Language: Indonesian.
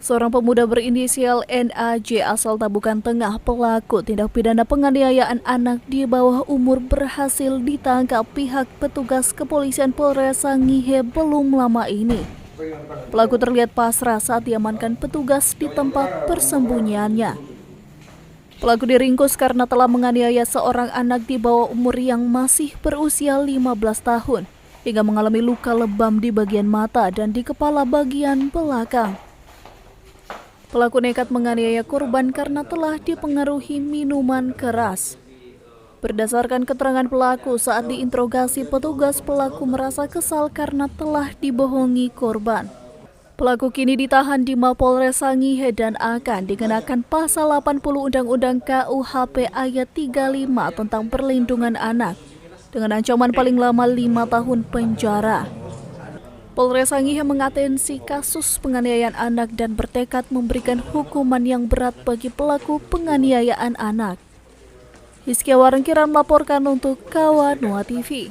Seorang pemuda berinisial NAJ asal Tabukan Tengah, pelaku tindak pidana penganiayaan anak di bawah umur berhasil ditangkap pihak petugas kepolisian Polres Sangihe belum lama ini. Pelaku terlihat pasrah saat diamankan petugas di tempat persembunyiannya. Pelaku diringkus karena telah menganiaya seorang anak di bawah umur yang masih berusia 15 tahun hingga mengalami luka lebam di bagian mata dan di kepala bagian belakang. Pelaku nekat menganiaya korban karena telah dipengaruhi minuman keras. Berdasarkan keterangan pelaku saat diinterogasi petugas, pelaku merasa kesal karena telah dibohongi korban. Pelaku kini ditahan di Mapolres Sangihe dan akan dikenakan pasal 80 Undang-Undang KUHP ayat 35 tentang perlindungan anak dengan ancaman paling lama 5 tahun penjara. Polres Sangihe mengatensi kasus penganiayaan anak dan bertekad memberikan hukuman yang berat bagi pelaku penganiayaan anak. Hizkia Warengkiran melaporkan untuk Kawanua TV.